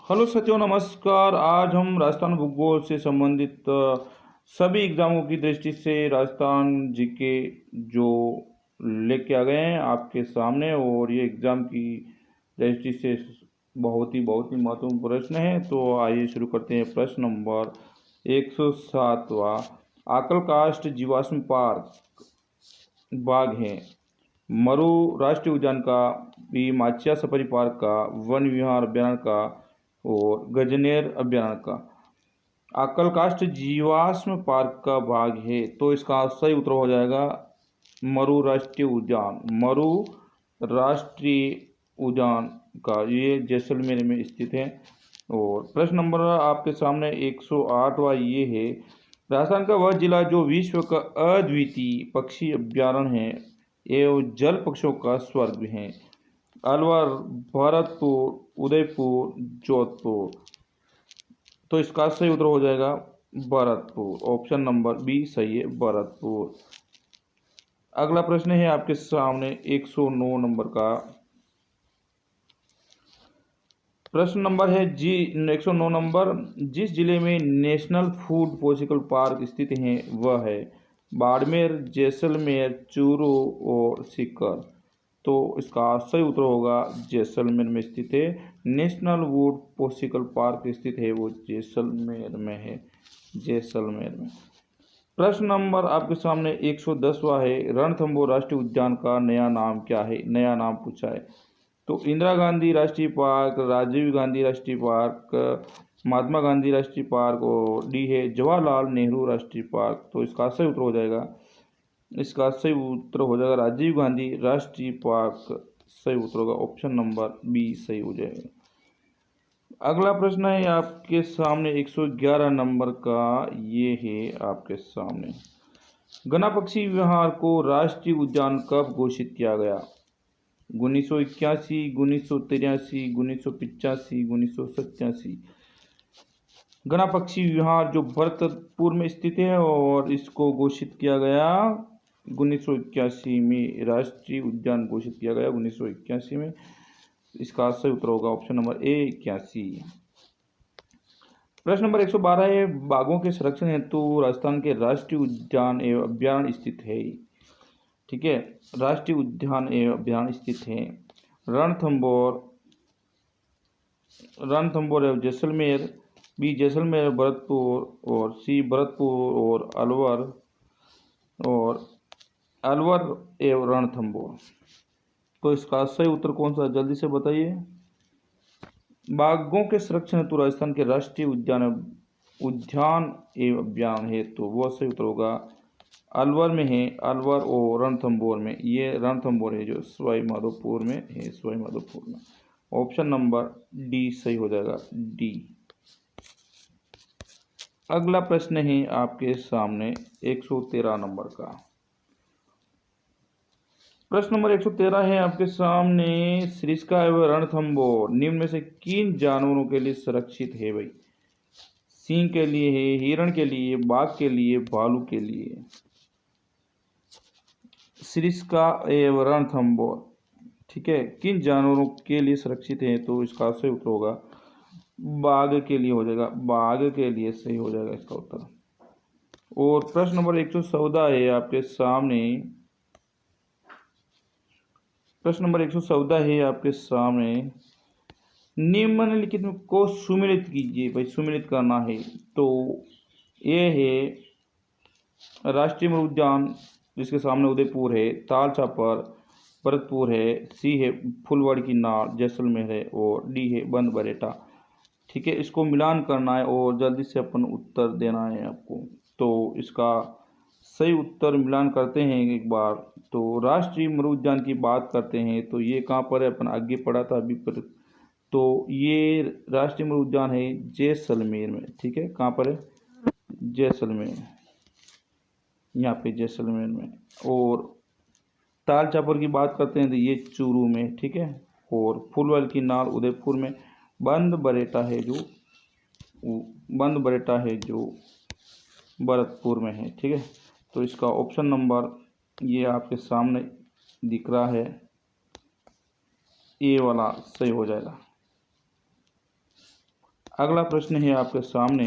Hello साथियों, नमस्कार। आज हम राजस्थान भूगोल से संबंधित सभी एग्जामों की दृष्टि से राजस्थान जीके जो लेके आ गए हैं आपके सामने, और ये एग्ज़ाम की दृष्टि से बहुत ही महत्वपूर्ण प्रश्न है। तो आइए शुरू करते हैं। प्रश्न नंबर 107वां, आकलकाष्ठ जीवाश्म पार्क बाग है मरु राष्ट्रीय उद्यान का, बी माचिया सफारी पार्क का, वन विहार अभ्यारण्य का, और गजनेर अभ्यारण्य का। आकलकाष्ठ जीवाश्म पार्क का भाग है, तो इसका सही उत्तर हो जाएगा मरु राष्ट्रीय उद्यान। मरु राष्ट्रीय उद्यान का ये जैसलमेर में स्थित है। और प्रश्न नंबर आपके सामने 108वां ये है, राजस्थान का वह जिला जो विश्व का अद्वितीय पक्षी अभ्यारण्य है एवं जल पक्षियों का स्वर्ग है। अलवर, भरतपुर, उदयपुर, जोधपुर। तो इसका सही उत्तर हो जाएगा भरतपुर। ऑप्शन नंबर बी सही है, भरतपुर। अगला प्रश्न है आपके सामने 109 नंबर का। प्रश्न नंबर है जी 109 नंबर, जिस जिले में नेशनल फूड पॉसिकल पार्क स्थित है वह है बाड़मेर, जैसलमेर, चूरू और सीकर। तो इसका सही उत्तर होगा जैसलमेर में स्थित है। नेशनल वुड पॉसिकल पार्क स्थित है वो जैसलमेर में है, जैसलमेर में। प्रश्न नंबर आपके सामने 110वां है, रणथंभौर राष्ट्रीय उद्यान का नया नाम क्या है? नया नाम पूछा है। तो इंदिरा गांधी राष्ट्रीय पार्क, राजीव गांधी राष्ट्रीय पार्क, महात्मा गांधी राष्ट्रीय पार्क, और डी है जवाहरलाल नेहरू राष्ट्रीय पार्क। तो इसका सही उत्तर हो जाएगा, इसका सही उत्तर हो जाएगा राजीव गांधी राष्ट्रीय पार्क। सही उत्तर होगा ऑप्शन नंबर बी सही हो जाएगा। अगला प्रश्न है आपके सामने 111 नंबर का। ये है आपके सामने, गना पक्षी विहार को राष्ट्रीय उद्यान कब घोषित किया गया? 1981, 1983, 1985, 1987। गना पक्षी विहार जो भरतपुर में स्थित है और इसको घोषित किया गया 1981 में, राष्ट्रीय उद्यान घोषित किया गया 1981 में। इसका सही उत्तर होगा ऑप्शन नंबर ए 81। प्रश्न नंबर 112 है, बाघों के संरक्षण हेतु राजस्थान के राष्ट्रीय उद्यान एवं अभ्यारण्य स्थित है। ठीक है, राष्ट्रीय उद्यान एवं अभ्यारण्य स्थित है रणथंभौर, रणथंभौर एवं जैसलमेर, बी जैसलमेर, भरतपुर, और सी भरतपुर और अलवर एवं रणथंभौर। तो इसका सही उत्तर कौन सा, जल्दी से बताइए। बाघों के संरक्षण हेतु राजस्थान के राष्ट्रीय उद्यान एवं अभ्यारण्य है, तो वह सही उत्तर होगा अलवर में है, अलवर और रणथंभौर में। ये रणथंभौर है जो सवाई माधोपुर में है, सवाई माधोपुर में। ऑप्शन नंबर डी सही हो जाएगा, डी। अगला प्रश्न है आपके सामने 113 नंबर का। प्रश्न नंबर 113 है आपके सामने, सरिस्का एवं रणथंभौर निम्न में से किन जानवरों के लिए सुरक्षित है भाई? सिंह के लिए है, हिरण के लिए, बाघ के लिए, भालू के लिए। सरिस्का एवं रणथंभौर, ठीक है, किन जानवरों के लिए सुरक्षित है? तो इसका सही उत्तर होगा बाघ के लिए हो जाएगा, बाघ के लिए सही हो जाएगा इसका उत्तर। और प्रश्न नंबर 114 है आपके सामने, प्रश्न नंबर 114 है आपके सामने, निम्नलिखित को सुमेलित कीजिए भाई, सुमेलित करना है। तो ये है राष्ट्रीय मृग उद्यान जिसके सामने उदयपुर है, ताल छापर भरतपुर है, सी है फुलवाड़ी की नाल जैसलमेर है, और डी है बंद बरेटा। ठीक है, इसको मिलान करना है और जल्दी से अपन उत्तर देना है आपको। तो इसका सही उत्तर मिलान करते हैं एक बार। तो राष्ट्रीय मृग उद्यान की बात करते हैं तो ये कहाँ पर है, अपन आगे पढ़ा था अभी पर। तो ये राष्ट्रीय मृग उद्यान है जैसलमेर में। ठीक है, कहाँ पर है, जैसलमेर, यहाँ पे जैसलमेर में। और ताल चापर की बात करते हैं तो ये चूरू में। ठीक है, और फूलवाल की नाल उदयपुर में, बंद बरेटा है जो भरतपुर में है। ठीक है, तो इसका ऑप्शन नंबर ये आपके सामने दिख रहा है, ए वाला सही हो जाएगा। अगला प्रश्न है आपके सामने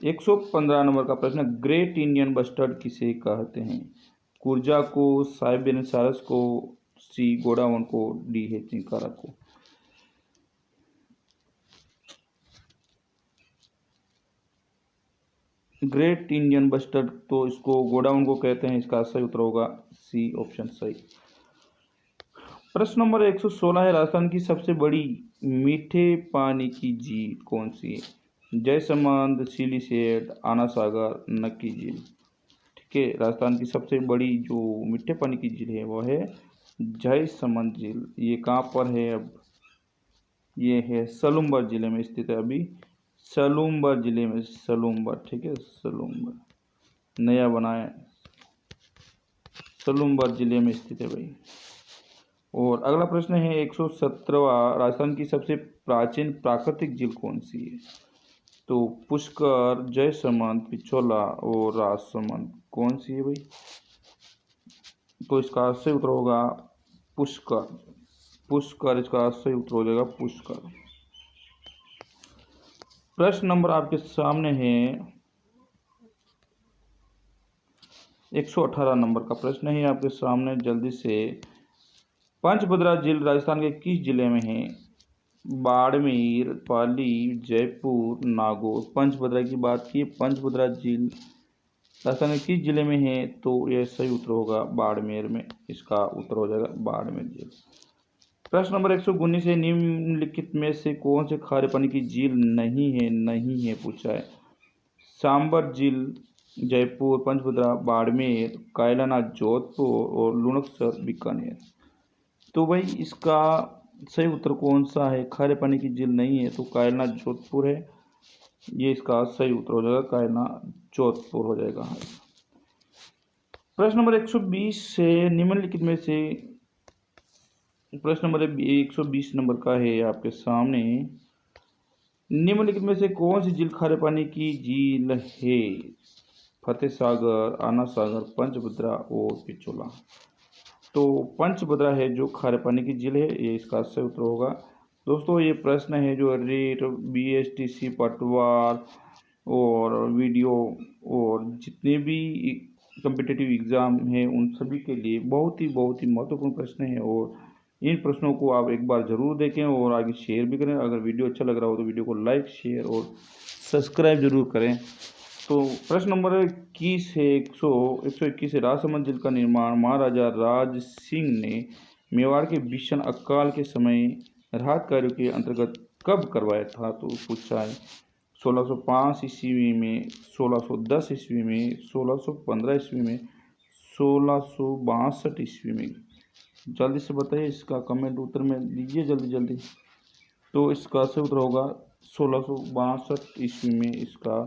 115 नंबर का प्रश्न, ग्रेट इंडियन बस्टर्ड किसे कहते हैं? कुर्जा को, साइबेरियन सारस को, सी गोडावन को, डी है चिंकारा को। ग्रेट इंडियन बस्टर्ड तो इसको गोडाउन को कहते हैं, इसका सही उत्तर होगा सी ऑप्शन सही। प्रश्न नंबर 116 है, राजस्थान की सबसे बड़ी मीठे पानी की झील कौन सी है? जयसमंद, सिलीसेट, आना सागर, नक्की झील। ठीक है, राजस्थान की सबसे बड़ी जो मीठे पानी की झील है वो है जयसमंद झील। ये कहाँ पर है? अब ये है सलूम्बर जिले में स्थित है, अभी सलूम्बर जिले में, सलूम्बर। ठीक है, सलूम्बर नया बनाया, सलूम्बर जिले में स्थित है भाई। और अगला प्रश्न है 117वां, राजस्थान की सबसे प्राचीन प्राकृतिक झील कौन सी है? तो पुष्कर, जयसमंद, पिछोला और राजसमंद, कौन सी है भाई? तो इसका सही उत्तर होगा पुष्कर। पुष्कर इसका सही उत्तर हो जाएगा, पुष्कर। प्रश्न नंबर आपके सामने है 118 नंबर का प्रश्न है आपके सामने, जल्दी से। पंचभद्रा झील राजस्थान के किस जिले में है? बाड़मेर, पाली, जयपुर, नागौर। पंचभद्रा की बात की, पंचभद्रा झील राजस्थान के किस जिले में है? तो यह सही उत्तर होगा बाड़मेर में, इसका उत्तर हो जाएगा बाड़मेर झील। प्रश्न नंबर 119 है, निम्नलिखित में से कौन से खारे पानी की झील नहीं है पूछा है? सांबर झील, जयपुर, पंचभद्रा, बाड़मेर, कायलाना जोधपुर और लुणकसर बीकानेर। तो भाई इसका सही उत्तर कौन सा है? खारे पानी की झील नहीं है तो कायलाना जोधपुर है, ये इसका सही उत्तर हो जाएगा, कायलाना जोधपुर हो जाएगा। प्रश्न नंबर 120 से निम्नलिखित में से, प्रश्न नंबर 120 नंबर का है आपके सामने, निम्नलिखित में से कौन सी झील खारे पानी की झील है? फतेह सागर, आना सागर, पंचभद्रा और पिछोला। तो पंचभद्रा है जो खारे पानी की झील है, ये इसका सही उत्तर होगा। दोस्तों ये प्रश्न है जो रेट, BSTC, पटवार और वीडियो और जितने भी कम्पिटिटिव एग्ज़ाम हैं उन सभी के लिए बहुत ही महत्वपूर्ण प्रश्न है। और इन प्रश्नों को आप एक बार ज़रूर देखें और आगे शेयर भी करें। अगर वीडियो अच्छा लग रहा हो तो वीडियो को लाइक, शेयर और सब्सक्राइब जरूर करें। तो प्रश्न नंबर 21 है, 121 है, राजसमंद झील का निर्माण महाराजा राज सिंह ने मेवाड़ के भीषण अकाल के समय राहत कार्यों के अंतर्गत कब करवाया था? तो पूछा है 1605 ईस्वी में, 1610 ईस्वी में, 1615 ईस्वी में, 1662 ईस्वी में। जल्दी से बताइए, इसका कमेंट उत्तर में दीजिए जल्दी। तो इसका सही उत्तर होगा 1662 ईस्वी में इसका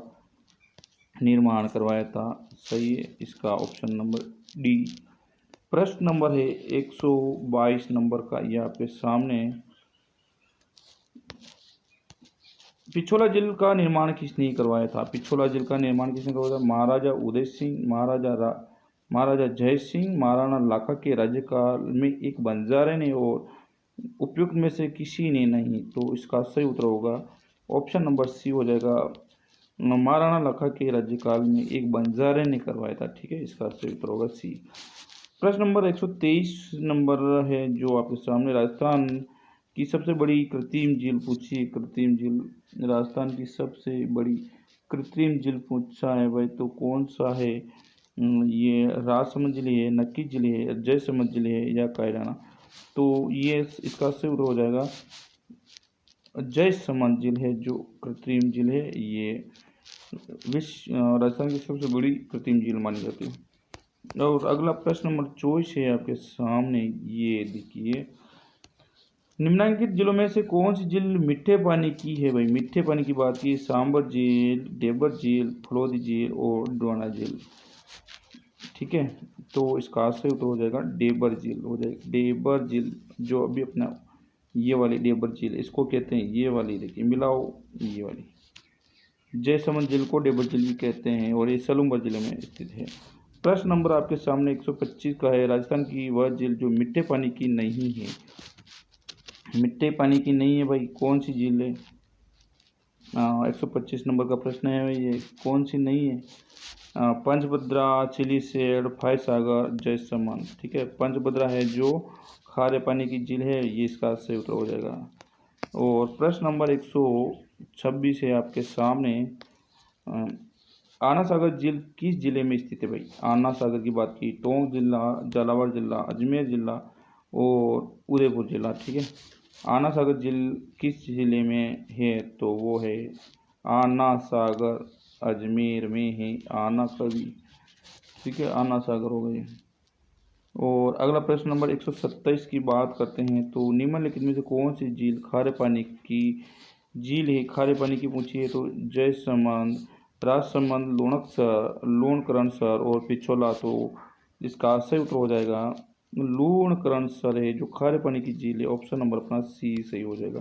निर्माण करवाया था, सही है, इसका ऑप्शन नंबर डी। प्रश्न नंबर है 122 नंबर का, ये आपके सामने, पिछोला झील का निर्माण किसने करवाया था? पिछोला झील का निर्माण किसने करवाया था? महाराजा उदय सिंह, महाराजा जय सिंह, महाराणा लाखा के राज्यकाल में एक बंजारे ने और उपयुक्त में से किसी ने नहीं। तो इसका सही उत्तर होगा ऑप्शन नंबर सी हो जाएगा, महाराणा लाखा के राज्यकाल में एक बंजारे ने करवाया था। ठीक है, इसका सही उत्तर होगा सी। प्रश्न नंबर 123 नंबर है जो आपके सामने, राजस्थान की सबसे बड़ी कृत्रिम झील पूछी। कृत्रिम झील, राजस्थान की सबसे बड़ी कृत्रिम झील पूछा है भाई, तो कौन सा है? ये राजसमंद झील है, नक्की झील है, जयसमंद झील है या कायलाना। तो ये इसका सही उत्तर हो जाएगा जयसमंद झील है जो कृत्रिम झील है, ये राजस्थान की सबसे बड़ी कृत्रिम झील मानी जाती है। और अगला प्रश्न नंबर 24 है आपके सामने, ये देखिए, निम्नलिखित झीलों में से कौन सी झील मीठे पानी की है भाई? मीठे पानी की बात की, सांबर झील, डेबर झील, फलोदी झील और डोना झील। ठीक है, तो इसका सही उत्तर हो जाएगा डेबर झील हो जाएगा। डेबर झील जो अभी अपना ये वाली डेबर झील, इसको कहते हैं, ये वाली देखिए मिलाओ, ये वाली जयसमंद झील को डेबर झील भी कहते हैं और ये सलूम्बर जिले में स्थित है। प्रश्न नंबर आपके सामने 125 का है, राजस्थान की वह झील जो मीठे पानी की नहीं है। मिट्टे पानी की नहीं है भाई, कौन सी झील है? 125 नंबर का प्रश्न है भाई, ये कौन सी नहीं है? पंचभद्रा, चिलीसेड, फॉय सागर, जयसमंद। ठीक है, पंचभद्रा है जो खारे पानी की झील है, ये इसका सही उत्तर हो जाएगा। और प्रश्न नंबर 126 है आपके सामने। आना सागर झील किस जिले में स्थित है भाई? आना सागर की बात की, टोंक जिला, झालावाड़ जिला, अजमेर जिला और उदयपुर जिला। ठीक है, आना सागर झील किस जिले में है? तो वो है आना सागर अजमेर में है, आना कवि। ठीक है, आना सागर हो गई। और अगला प्रश्न नंबर 127 की बात करते हैं। तो निम्नलिखित में से कौन सी झील खारे पानी की झील है? खारे पानी की पूछी है तो जयसमंद, राजसमंद, लूणकसर, लूणकरणसर और पिछोला। तो इसका सही उत्तर हो जाएगा लूणकरणसर है जो खारे पानी की झील है। ऑप्शन नंबर अपना सी सही हो जाएगा।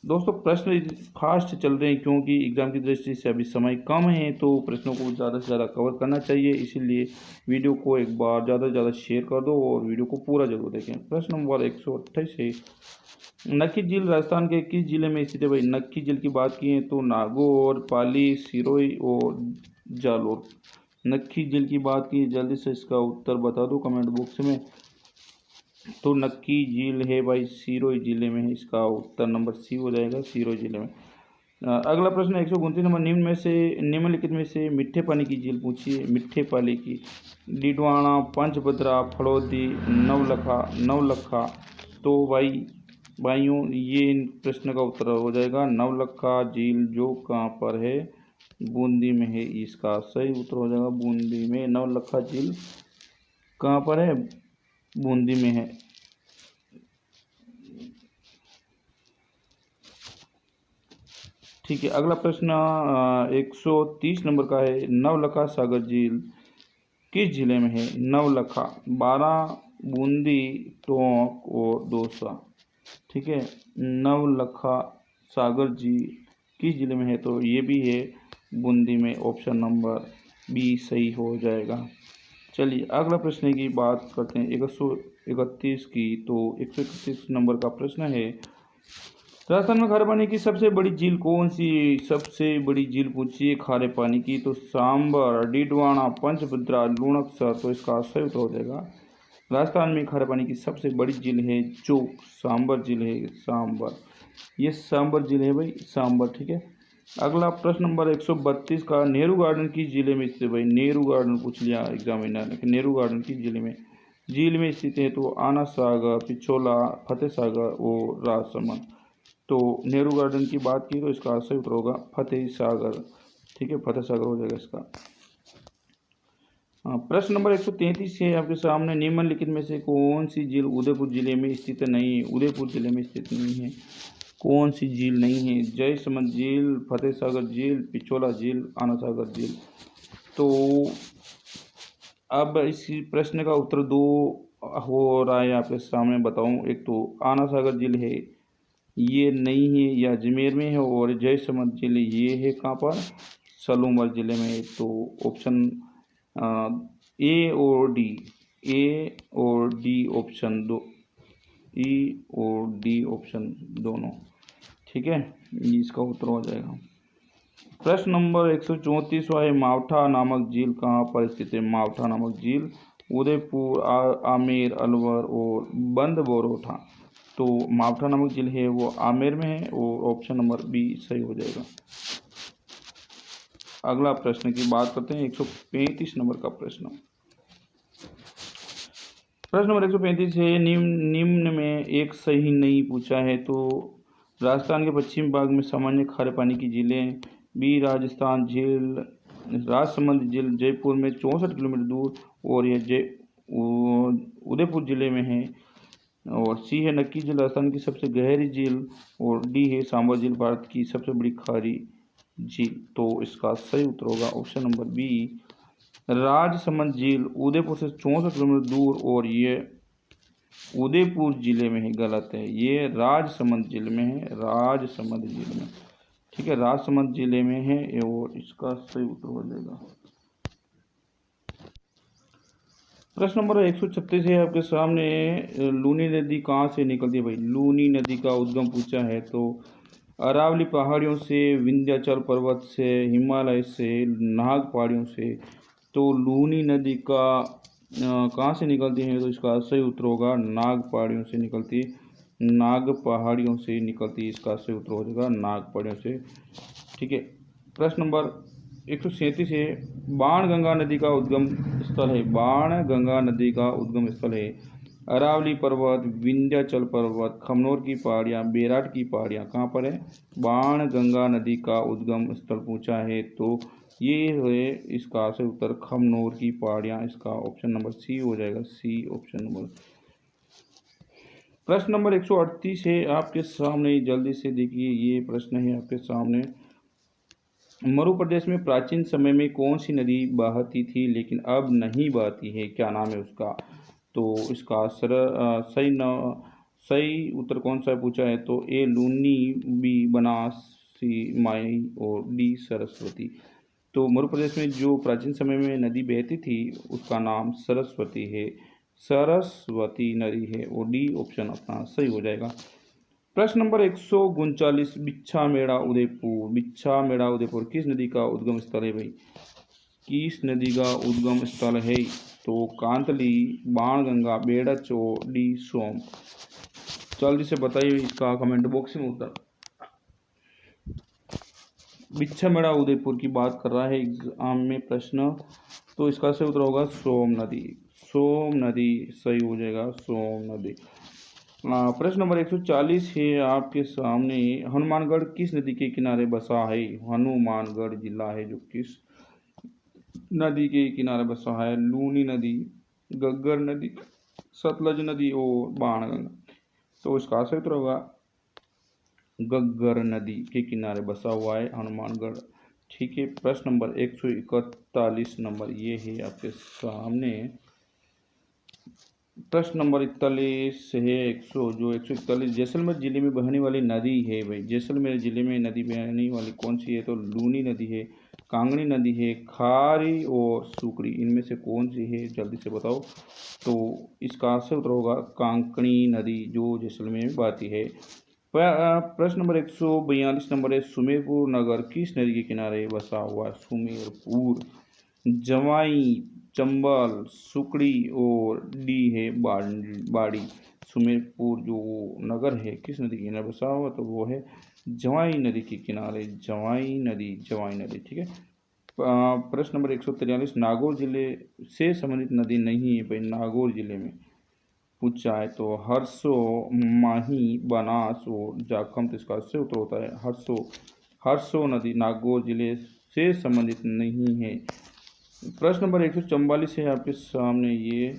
दोस्तों प्रश्न फास्ट चल रहे हैं क्योंकि एग्जाम की दृष्टि से अभी समय कम है, तो प्रश्नों को ज़्यादा से ज़्यादा कवर करना चाहिए, इसीलिए वीडियो को एक बार ज़्यादा से ज़्यादा शेयर कर दो और वीडियो को पूरा जरूर देखें। प्रश्न नंबर 128 है, नक्की झील राजस्थान के किस जिले में स्थित है भाई? नक्की झील की बात की है तो नागौर, पाली, सिरोही और जालोर। नक्की झील की बात की, जल्दी से इसका उत्तर बता दो कमेंट बॉक्स में। तो नक्की झील है भाई सिरोही जिले में है, इसका उत्तर नंबर सी हो जाएगा, सिरोही जिले में। अगला प्रश्न 129 नंबर, निम्नलिखित में से मीठे पानी की झील पूछी है। मीठे पानी की डिडवाना, पंचभद्रा, फड़ौदी, नवलखा। तो भाइयों ये इन प्रश्न का उत्तर हो जाएगा नवलखा झील, जो कहाँ पर है? बूंदी में है, इसका सही उत्तर हो जाएगा बूंदी में। नवलखा झील कहाँ पर है? बूंदी में है। ठीक है, अगला प्रश्न 130 नंबर का है, नवलखा सागर झील किस जिले में है? नवलखा, बारां, बूंदी, टोंक और दौसा। ठीक है, नवलखा सागर झील किस जिले में है? तो ये भी है बूंदी में, ऑप्शन नंबर बी सही हो जाएगा। चलिए अगला प्रश्न की बात करते हैं 131 की। तो 131 नंबर का प्रश्न है, राजस्थान में खारे पानी की सबसे बड़ी झील कौन सी? सबसे बड़ी झील पूछी है खारे पानी की तो सांबर, डिडवाना, पंचभद्रा, लूणकसर। तो इसका सही उत्तर हो जाएगा राजस्थान में खारे पानी की सबसे बड़ी झील है जो सांबर झील है, सांबर। ये सांबर झील है भाई, सांबर। ठीक है, अगला प्रश्न नंबर 132 का, नेहरू गार्डन किस जिले में स्थित है भाई? नेहरू गार्डन पूछ लिया एग्जामिनर ने, नेहरू गार्डन किस जिले में झील में स्थित है? तो आना सागर, पिछोला, फतेह सागर और राजसमंद। तो नेहरू गार्डन की बात की तो इसका सही उत्तर होगा फतेह सागर। ठीक है, फतेह सागर हो जाएगा इसका। प्रश्न नंबर 133 है आपके सामने, निम्नलिखित में से कौन सी झील उदयपुर जिले में स्थित नहीं है? उदयपुर जिले में स्थित नहीं है, कौन सी झील नहीं है? जयसमंद झील, फतेह सागर झील, पिछोला झील, आना सागर झील। तो अब इस प्रश्न का उत्तर दो हो रहा है आपके सामने, बताऊं। एक तो आना सागर झील है, ये नहीं है, यह अजमेर में है। और जयसमंद झील ये है कहाँ पर? सलूमर जिले में है। तो ऑप्शन ए और डी ऑप्शन दो, ई और डी ऑप्शन दोनों। ठीक है, ये इसका उत्तर हो जाएगा। प्रश्न नंबर 134 है, मावठा नामक झील कहाँ पर स्थित है? मावठा नामक झील उदयपुर, आमेर, अलवर और बंद बोरोठा। तो मावठा नामक झील है वो आमेर में है और ऑप्शन नंबर बी सही हो जाएगा। अगला प्रश्न की बात करते हैं 135 नंबर का प्रश्न। प्रश्न नंबर 135 है, निम्न में एक सही नहीं पूछा है। तो राजस्थान के पश्चिम भाग में सामान्य खारे पानी की झीलें, बी राजस्थान झील, राजसमंद झील जयपुर में 64 किलोमीटर दूर और यह उदयपुर जिले में है। और सी है नक्की झील राजस्थान की सबसे गहरी झील और डी है सांबर झील भारत की सबसे बड़ी खारी झील। तो इसका सही उत्तर होगा ऑप्शन नंबर बी, राजसमंद झील उदयपुर से 64 किलोमीटर दूर और ये उदयपुर जिले में है। गलत है, ये राजसमंद जिले में है, राजसमंद जिले में। ठीक है, राजसमंद जिले में है और इसका सही उत्तर हो जाएगा। प्रश्न नंबर 136 है आपके सामने। लूनी नदी कहाँ से निकलती है भाई? लूनी नदी का उद्गम पूछा है तो अरावली पहाड़ियों से, विंध्याचल पर्वत से, हिमालय से, नाग पहाड़ियों से। तो लूनी नदी का कहाँ से निकलती है? तो इसका सही उत्तर होगा नाग पहाड़ियों से निकलती है। नाग पहाड़ियों से निकलती है, इसका सही उत्तर हो जाएगा नाग पहाड़ियों से। ठीक है। प्रश्न नंबर 137 है। बाण गंगा नदी का उद्गम स्थल है। बाण गंगा नदी का उद्गम स्थल है अरावली पर्वत, विंध्याचल पर्वत, खमनोर की पहाड़ियाँ, बेराट की पहाड़ियाँ। कहाँ पर है? बाण गंगा नदी का उद्गम स्थल पूछा है तो ये है इसका सही उत्तर खमनोर की पहाड़ियाँ। इसका ऑप्शन नंबर सी हो जाएगा, सी ऑप्शन नंबर। प्रश्न नंबर 138 है आपके सामने, जल्दी से देखिए ये प्रश्न है आपके सामने। मरु प्रदेश में प्राचीन समय में कौन सी नदी बहती थी लेकिन अब नहीं बहती है? क्या नाम है उसका? तो इसका सही उत्तर कौन सा पूछा है? तो ए लूनी, बी बनासी माई और डी सरस्वती। तो मध्य प्रदेश में जो प्राचीन समय में नदी बहती थी उसका नाम सरस्वती है, सरस्वती नदी है। और डी ऑप्शन अपना सही हो जाएगा। प्रश्न नंबर 139, बिच्छा मेड़ा उदयपुर। बिच्छा मेड़ा उदयपुर किस नदी का उद्गम स्थल है भाई? किस नदी का उद्गम स्थल है? तो कांतली, बाणगंगा, बेड़च और डी सोम। जल्दी से बताइए इसका कमेंट बॉक्स में उत्तर। बिच्छा मेड़ा उदयपुर की बात कर रहा है एग्जाम में प्रश्न, तो इसका सही उत्तर होगा सोम नदी। सोम नदी सही हो जाएगा, सोम नदी। प्रश्न नंबर 140 है आपके सामने। हनुमानगढ़ किस नदी के किनारे बसा है? हनुमानगढ़ जिला है जो किस नदी के किनारे बसा है? लूनी नदी, गग्गर नदी, सतलज नदी और बाणगंगा। तो इसका सही उत्तर होगा गग्गर नदी के किनारे बसा हुआ है हनुमानगढ़। ठीक है। प्रश्न नंबर 141 नंबर ये है आपके सामने। प्रश्न नंबर 41 है 141, जैसलमेर जिले में बहने वाली नदी है भाई। जैसलमेर जिले में नदी बहने वाली कौन सी है? तो लूनी नदी है, कांगड़ी नदी है, खारी और सुकड़ी। इनमें से कौन सी है? जल्दी से बताओ। तो इसका सही उत्तर होगा कांकड़ी नदी जो जैसलमेर में बहती है। प्रश्न नंबर 142 नंबर है। सुमेरपुर नगर किस नदी के किनारे बसा हुआ है? सुमेरपुर, जवाई, चंबल, सुकड़ी और डी है बाड़ी। सुमेरपुर जो नगर है किस नदी के किनारे बसा हुआ? तो वो है जवाई नदी के किनारे, जवाई नदी, जवाई नदी। ठीक है। प्रश्न नंबर 143, नागौर जिले से संबंधित नदी नहीं है भाई। नागौर जिले में पूछा है तो हरसो, माही, बनास और जाखम। तो इसका सही उत्तर होता है हरसो। हरसो नदी नागौर जिले से संबंधित नहीं है। प्रश्न नंबर 144 है आपके सामने ये।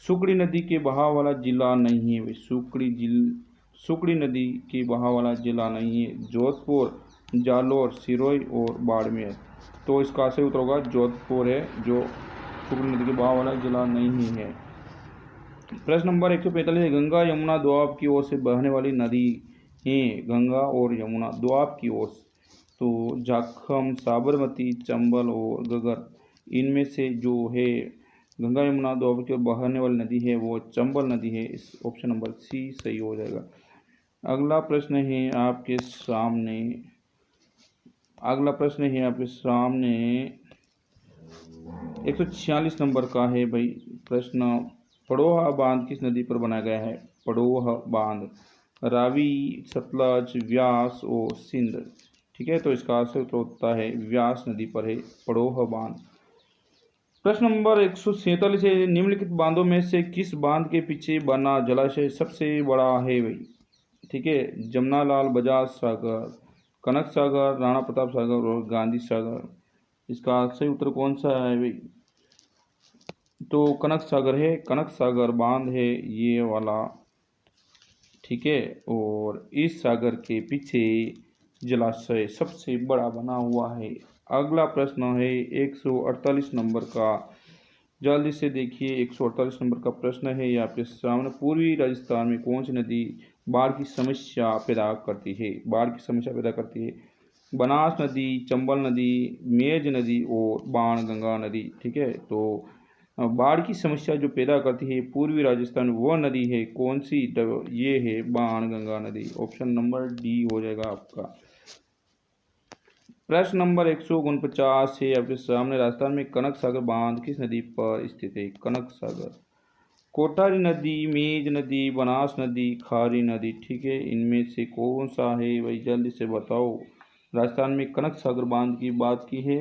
सुकड़ी नदी के बहाव वाला जिला नहीं है भाई। सुकड़ी नदी के बहाव वाला जिला नहीं है। जोधपुर, जालौर, सिरोही और बाड़मेर। तो इसका सही उत्तर होगा जोधपुर है जो सुकड़ी नदी के बहाव वाला जिला नहीं है। प्रश्न नंबर 145 है। गंगा यमुना दोआब की ओर से बहने वाली नदी है। गंगा और यमुना दोआब की ओर। तो जाखम, साबरमती, चंबल और गगर। इनमें से जो है गंगा यमुना दोआब की ओर बहने वाली नदी है वो चंबल नदी है। इस ऑप्शन नंबर सी सही हो जाएगा। अगला प्रश्न है आपके सामने। अगला प्रश्न है आपके सामने 146 नंबर का है भाई प्रश्न। पड़ोहा बांध किस नदी पर बनाया गया है? पड़ोहा बांध रावी, सतलज, व्यास और सिंध। ठीक है। तो इसका सही उत्तर होता है व्यास नदी पर है पड़ोहा बांध। प्रश्न नंबर 147 है। निम्नलिखित बांधों में से किस बांध के पीछे बना जलाशय सबसे बड़ा है भाई? ठीक है। जमनालाल बजाज सागर, कनक सागर, राणा प्रताप सागर और गांधी सागर। इसका सही उत्तर कौन सा है भाई? तो कनक सागर है, कनक सागर बांध है ये वाला। ठीक है। और इस सागर के पीछे जलाशय सबसे बड़ा बना हुआ है। अगला प्रश्न है 148 नंबर का। जल्दी से देखिए 148 नंबर का प्रश्न है ये आपके सामने। पूर्वी राजस्थान में कौन सी नदी बाढ़ की समस्या पैदा करती है? बाढ़ की समस्या पैदा करती है बनास नदी, चंबल नदी, मेज नदी और बाणगंगा नदी। ठीक है। तो बाढ़ की समस्या जो पैदा करती है पूर्वी राजस्थान वह नदी है कौन सी? ये है बाणगंगा नदी। ऑप्शन नंबर डी हो जाएगा आपका। प्रश्न नंबर 149 है आपके सामने। राजस्थान में कनक सागर बांध किस नदी पर स्थित है? कनक सागर। कोठारी नदी, मेज नदी, बनास नदी, खारी नदी। ठीक है, इनमें से कौन सा है भाई? जल्दी से बताओ। राजस्थान में कनक सागर बांध की बात की है,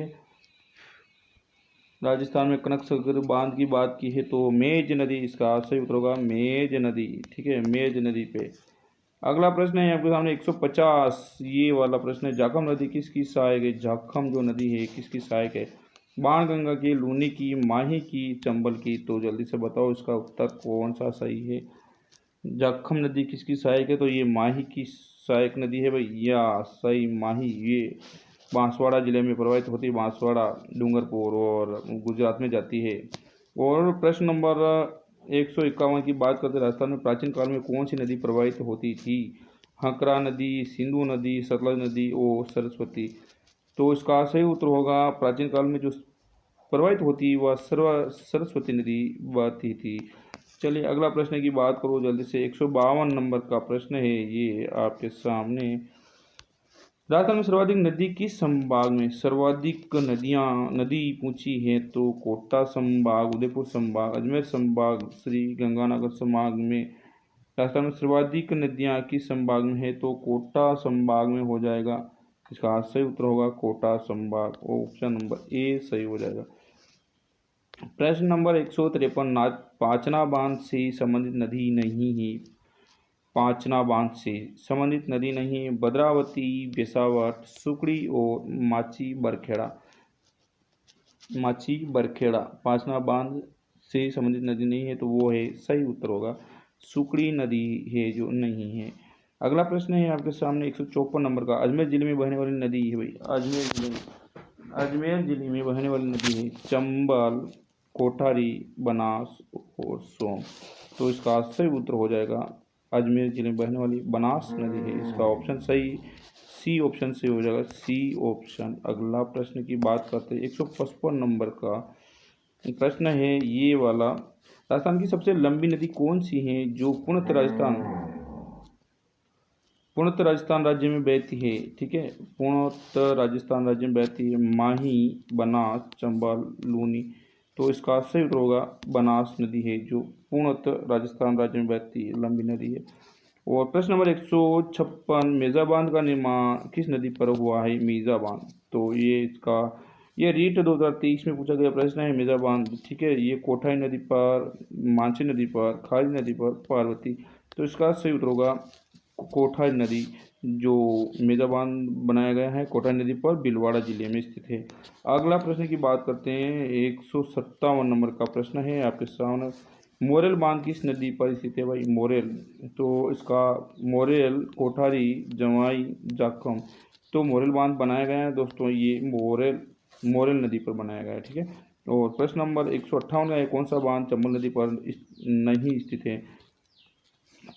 राजस्थान में कनक सागर बांध की बात की है तो मेज नदी इसका सही उत्तर होगा, मेज नदी। ठीक है, मेज नदी पे। अगला प्रश्न है आपके सामने 150, ये वाला प्रश्न है। जाखम नदी किसकी सहायक है? जाखम जो नदी है किसकी सहायक है? बाणगंगा की, लूनी की, माही की, चंबल की। तो जल्दी से बताओ इसका उत्तर कौन सा सही है। जाखम नदी किसकी सहायक है? तो ये माही की सहायक नदी है भाई, या सही माही। ये बांसवाड़ा जिले में प्रवाहित होती है, बांसवाड़ा, डूंगरपुर और गुजरात में जाती है। और प्रश्न नंबर 151 की बात करते हैं। राजस्थान में प्राचीन काल में कौन सी नदी प्रवाहित होती थी? हकरा नदी, सिंधु नदी, सतलज नदी और सरस्वती। तो इसका सही उत्तर होगा, प्राचीन काल में जो प्रवाहित होती वह सरस्वती नदी बहती थी। चलिए अगला प्रश्न की बात करो जल्दी से। 152 नंबर का प्रश्न है ये आपके सामने। राजस्थान में सर्वाधिक नदी किस संभाग में? सर्वाधिक नदी पूछी है तो कोटा संभाग, उदयपुर संभाग, अजमेर संभाग, श्री गंगानगर संभाग में। राजस्थान में सर्वाधिक नदियां किस संभाग में है? तो कोटा संभाग में हो जाएगा। इसका सही उत्तर होगा कोटा संभाग। ऑप्शन नंबर ए सही हो जाएगा। प्रश्न नंबर 153, पाचना बांध से संबंधित नदी नहीं है। पाचना बांध से संबंधित नदी नहीं है। भद्रावती, बेसावट, सुकड़ी और माची बरखेड़ा। माची बरखेड़ा पाचना बांध से संबंधित नदी नहीं है तो वो है, सही उत्तर होगा सुकड़ी नदी है जो नहीं है। अगला प्रश्न है आपके सामने 154 नंबर का। अजमेर जिले में बहने वाली नदी है भाई, अजमेर जिले में बहने वाली नदी है चंबल, कोठारी, बनास और सोम। तो इसका सही उत्तर हो जाएगा अजमेर जिले में बहने वाली बनास नदी है। इसका ऑप्शन सही सी ऑप्शन से हो जाएगा, सी ऑप्शन। अगला प्रश्न की बात करते हैं 155 नंबर का प्रश्न है ये वाला। राजस्थान की सबसे लंबी नदी कौन सी है जो पूर्णतः राजस्थान राज्य में बहती है? ठीक है, पूर्णतः राजस्थान राज्य में बहती है। माही, बनास, चंबल, लूनी। तो इसका सही उत्तर होगा बनास नदी है जो पूर्णतः राजस्थान राज्य में बहती है, लंबी नदी है। और प्रश्न नंबर 156, मेजा बांध का निर्माण किस नदी पर हुआ है? मेजा बांध। तो ये रीट 2023 में पूछा गया प्रश्न है, मेजा बांध। ठीक है, ये कोठाई नदी पर, मानसी नदी पर, खारी नदी पर, पार्वती। तो इसका सही उत्तर होगा कोठाई नदी। जो मेजा बांध बनाया गया है कोठाई नदी पर, भीलवाड़ा जिले में स्थित है। अगला प्रश्न की बात करते हैं 157 नंबर का प्रश्न है आपके सामने। मोरेल बांध किस नदी पर स्थित है भाई? मोरेल। तो इसका मोरेल, कोठारी, जवाई, जाखम। तो मोरेल बांध बनाया गया है दोस्तों, ये मोरेल नदी पर बनाया गया है। ठीक है, और प्रश्न नंबर 158 का है, कौन सा बांध चंबल नदी पर नहीं स्थित है?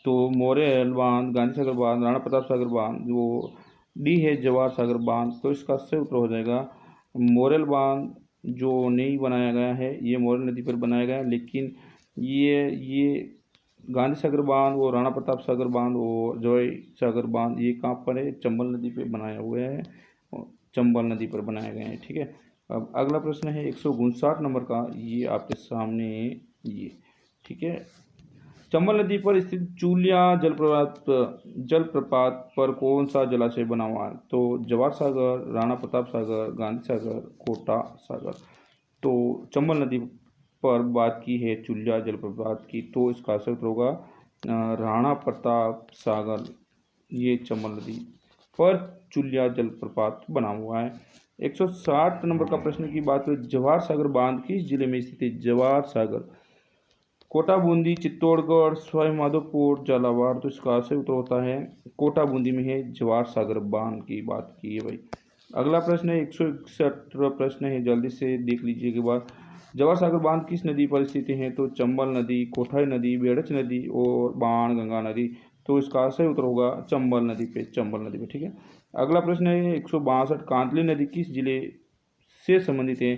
तो मोरेल बांध, गांधी सागर बांध, राणा प्रताप सागर बांध, जो डी है जवाहर सागर बांध। तो इसका सही उत्तर हो जाएगा मोरेल बांध जो नहीं बनाया गया है, ये मोरेल नदी पर बनाया गया है। लेकिन ये गांधी सागर बांध और राणा प्रताप सागर बांध और जवाई सागर बांध ये कहाँ पर है? चंबल नदी पे बनाया हुआ है, चंबल नदी पर बनाया गया है। ठीक है, अब अगला प्रश्न है 159 नंबर का, ये आपके सामने ये। ठीक है, चंबल नदी पर स्थित चूलिया जलप्रपात पर कौन सा जलाशय बना हुआ है? तो जवाहर सागर, राणा प्रताप सागर, गांधी सागर, कोटा सागर। तो चंबल नदी पर बात की है चूलिया जलप्रपात की, तो इसका सही उत्तर होगा राणा प्रताप सागर। ये चंबल नदी पर चूलिया जलप्रपात बना हुआ है। 160 नंबर का प्रश्न की बात करें, जवाहर सागर बांध किस जिले में स्थित है? जवाहर सागर कोटा, बूंदी, चित्तौड़गढ़, सवाई माधोपुर, झालावाड़। तो इसका सही उत्तर होता है कोटा बूंदी में है जवाहर सागर बांध की बात की है भाई। अगला प्रश्न है 161 प्रश्न है, जल्दी से देख लीजिए के बाद। जवाहर सागर बांध किस नदी पर स्थित है? तो चंबल नदी, कोठाई नदी, बेड़च नदी और बाणगंगा नदी। तो इसका सही उत्तर होगा चंबल नदी पे, चंबल नदी पे। ठीक है, अगला प्रश्न है 162, कांतली नदी किस जिले से संबंधित है?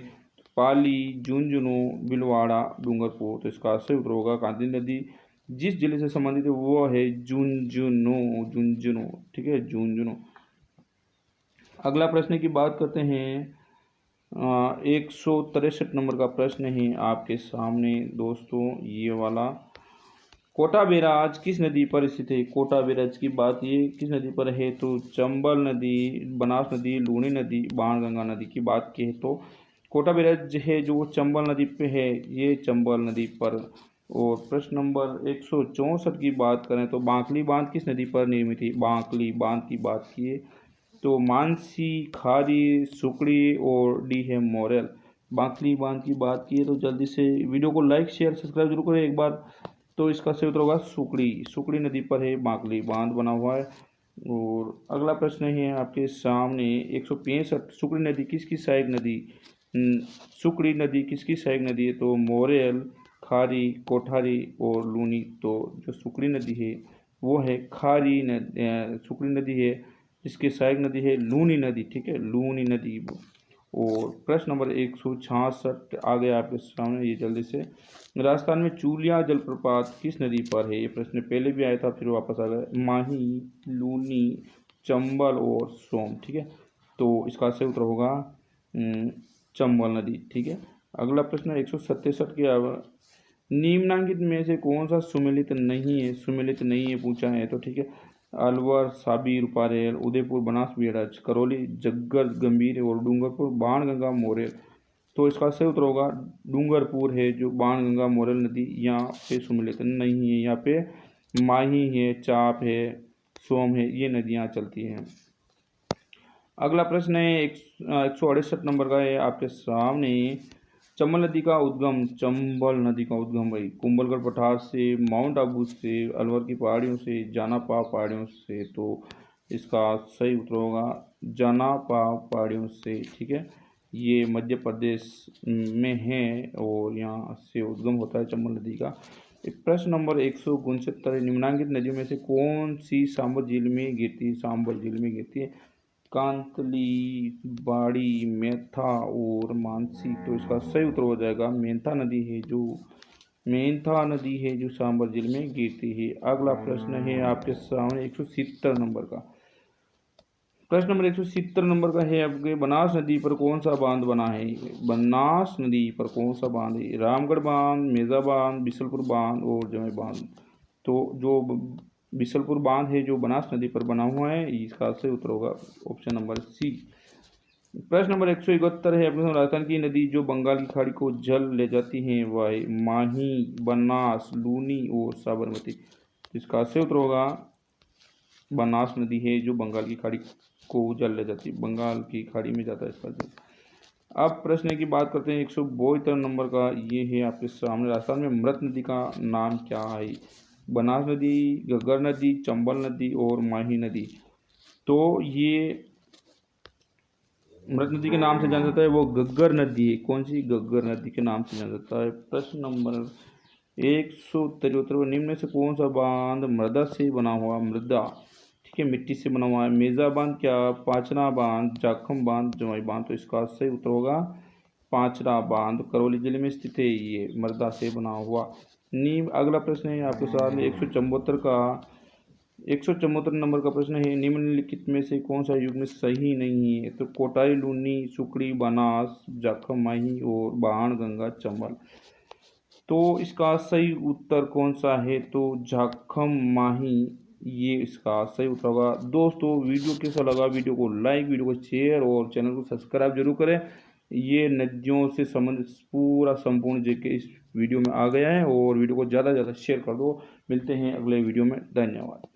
पाली, झुंझुनू, भीलवाड़ा, डूंगरपुर। तो इसका सही उत्तर होगा कांती नदी जिस जिले से संबंधित है वो है झुंझुनू, झुंझुनू, ठीक है, झुंझुनू। अगला प्रश्न की बात करते हैं, 163 नंबर का प्रश्न है आपके सामने दोस्तों, ये वाला। कोटा बैराज किस नदी पर स्थित है? कोटा बैराज की बात ये किस नदी पर है? तो चंबल नदी, बनास नदी, लूनी नदी, बाणगंगा नदी की बात की है तो कोटा बैराज है जो चंबल नदी पे है, ये चंबल नदी पर। और प्रश्न नंबर 164 की बात करें तो बांकली बांध किस नदी पर निर्मित है? बांकली बांध की बात की है तो मानसी, खारी, सुकड़ी और डी है मोरेल। बांकली बांध की बात की है तो जल्दी से वीडियो को लाइक शेयर सब्सक्राइब जरूर करें एक बार। तो इसका सही उत्तर होगा सुकड़ी, सुकड़ी नदी पर है बांकली बांध बना हुआ है। और अगला प्रश्न है आपके सामने 165, सुकड़ी नदी किसकी सहायक नदी? सुकड़ी नदी किसकी सहायक नदी है? तो मोरेल, खारी, कोठारी और लूनी। तो जो सुकड़ी नदी है वो है खारी नदी, सुकड़ी नदी है जिसकी सहायक नदी है लूनी नदी, ठीक है, लूनी नदी। और प्रश्न नंबर 166 आ गया आपके सामने, ये जल्दी से। राजस्थान में चूलिया जलप्रपात किस नदी पर है? ये प्रश्न पहले भी आया था फिर वापस आ गया। माही, लूनी, चंबल और सोम, ठीक है। तो इसका सही उत्तर होगा चंबल नदी, ठीक है। अगला प्रश्न 167 के निम्नलिखित में से कौन सा सुमेलित नहीं है? सुमेलित नहीं है पूछा है तो, ठीक है। अलवर, साबीर, पारेल, उदयपुर, बनास, बेड़ज, करौली, जग्गर, गंभीर और डूंगरपुर, बाणगंगा, मोरेल। तो इसका सही उत्तर होगा डूंगरपुर है जो बाणगंगा मोरेल नदी यहाँ पे सुमेलित नहीं है। यहाँ पे माही है, चाप है, सोम है, ये नदियाँ चलती हैं। अगला प्रश्न है 168 नंबर का है आपके सामने। चंबल नदी का उद्गम, चंबल नदी का उद्गम भाई कुंभलगढ़ पठार से, माउंट आबू से, अलवर की पहाड़ियों से, जानापा पहाड़ियों से। तो इसका सही उत्तर होगा जानापा पहाड़ियों से, ठीक है। ये मध्य प्रदेश में है और यहाँ से उद्गम होता है चंबल नदी का। प्रश्न नंबर 169, निम्नलिखित नदियों में से कौन सी सांभर झील में गिरती है? सांभर झील में गिरती है कांतली, बाड़ी, मेथा और मानसी। तो इसका सही उत्तर हो जाएगा मेंथा नदी है जो, मेंथा नदी है जो सांभर झील में गिरती है। अगला प्रश्न है आपके सामने 170 नंबर का। प्रश्न नंबर 170 नंबर का है आपके, बनास नदी पर कौन सा बांध बना है? बनास नदी पर कौन सा बांध है? रामगढ़ बांध, मेजा बांध, बिशलपुर बांध और जमय बांध। तो जो बिशलपुर बांध है जो बनास नदी पर बना हुआ है, इसका सही उत्तर होगा ऑप्शन नंबर सी। प्रश्न नंबर 171 है अपने राजस्थान की नदी जो बंगाल की खाड़ी को जल ले जाती है वह है माही, बनास, लूनी और साबरमती। इसका सही उत्तर होगा बनास नदी है जो बंगाल की खाड़ी को जल ले जाती है, बंगाल की खाड़ी में जाता है इसका जल। अब प्रश्न की बात करते हैं 172 नंबर का, ये है आपके सामने। राजस्थान में मृत नदी का नाम क्या है? बनास नदी, घग्गर नदी, चंबल नदी और माही नदी। तो ये मृत नदी के नाम से जाना जाता है वो घग्गर नदी है। कौन सी? घग्गर नदी के नाम से जाना जाता है। प्रश्न नंबर 173, निम्न में से कौन सा बांध मृदा से बना हुआ? मृदा, ठीक है, मिट्टी से बना हुआ है। मेजा बांध क्या, पाचना बांध, जाखम बांध, जमाई बांध। तो इसका सही उत्तर होगा पाचना बांध, करौली जिले में स्थित है, ये मृदा से बना हुआ। अगला प्रश्न है आपके सामने 174 का। 174 नंबर का प्रश्न है, निम्नलिखित में से कौन सा युग्म सही नहीं है? तो कोटाई, लूनी, सुकड़ी, बनास, जाखम, माही और बाणगंगा, चंबल। तो इसका सही उत्तर कौन सा है? तो जाखम, माही, ये इसका सही उत्तर होगा। दोस्तों वीडियो कैसा लगा? वीडियो को लाइक, वीडियो को शेयर और चैनल को सब्सक्राइब जरूर करें। ये नदियों से संबंधित पूरा संपूर्ण जीके इस वीडियो में आ गया है और वीडियो को ज़्यादा से ज़्यादा शेयर कर दो। मिलते हैं अगले वीडियो में, धन्यवाद।